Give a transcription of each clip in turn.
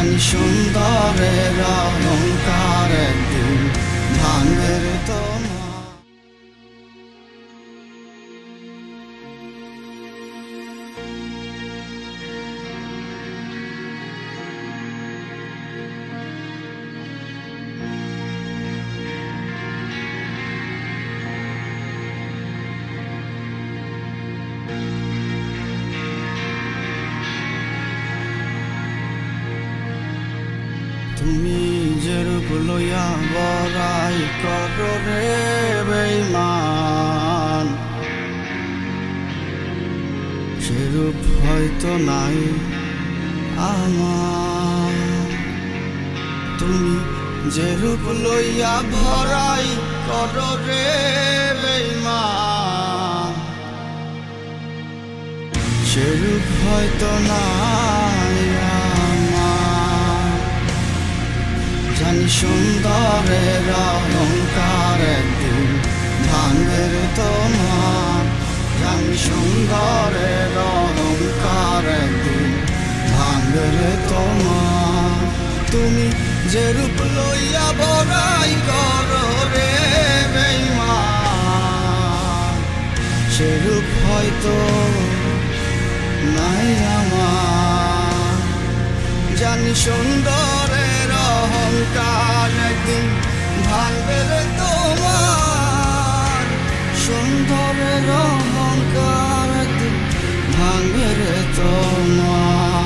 জানি সুন্দরের অহংকার একদিন ভাঙবে রে তোমার। তুমি যে রূপ লইয়া বড়াই করো রে বেঈমান, সে রূপ হয়তো নাই আমার। তুমি যে রূপ লইয়া ভরাই করো রে বেঈমান, সে রূপ হয়তো নাই আমার। জানি সুন্দরের অহংকার একদিন ভাঙবে রে তোমার। জানি সুন্দরের অহংকার একদিন ভাঙবে রে তোমার। তুমি যে রূপ লইয়া বড়াই করো রে বেঈমান, সে রূপ হয়তো নাই আমার। জানি সুন্দরের অহংকার একদিন ভাঙবে রে তোমার। সুন্দরের অহংকার একদিন ভাঙবে রে তোমার।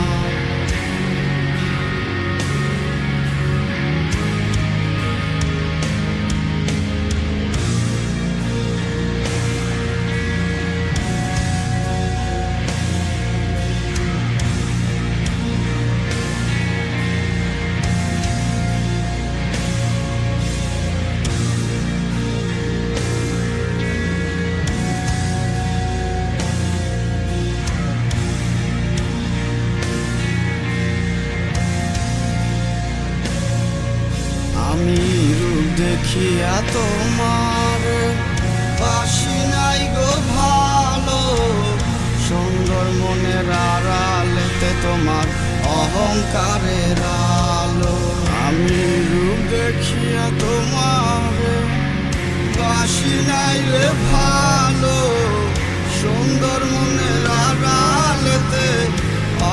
আমি রূপ দেখিয়া তোমার বাসি নাই গো ভালো। সুন্দর মনের আড়ালেতে তোমার অহংকারের আলো। আমি রূপ দেখিয়া তোমার বাসি নাই রে ভালো। সুন্দর মনের আড়ালেতে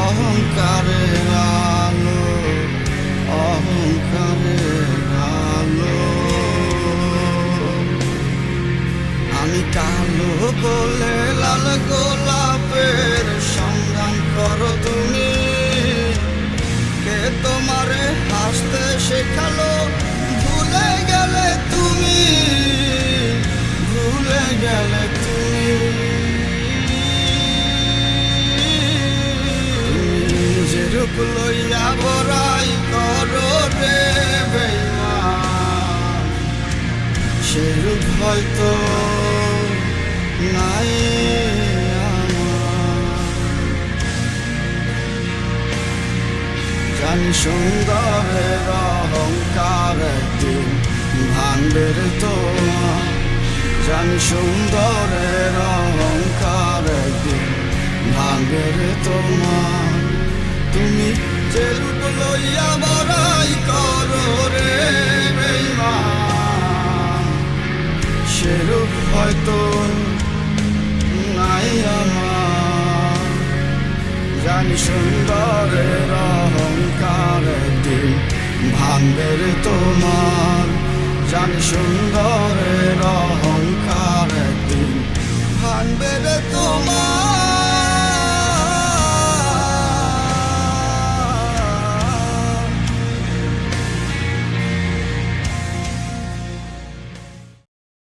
অহংকারের আলো, অহংকারের আলো। আমি কালো বলে লাল গোলাপের সন্ধান করো তুমি। কে তোমারে হাসতে শেখালো ভুলে গেলে তুমি, ভুলে গেলে তুমি। যে রূপ লইয়া বড়াই করো রে বেঈমান, সে রূপ হয়তো নাই আমার। জানি সুন্দরের অহংকার একদিন ভাঙবে রে তোমার। জানি সুন্দরের অহংকার একদিন ভাঙবে রে তোমার। তুমি যে রূপ লইয়া বড়াই করো রে বেঈমান, সে রূপ হয়তো নাই আমার। জানি সুন্দরের অহংকার একদিন ভাঙবে রে তোমার। জানি সুন্দরের অহংকার একদিন ভাঙবে রে তোমার।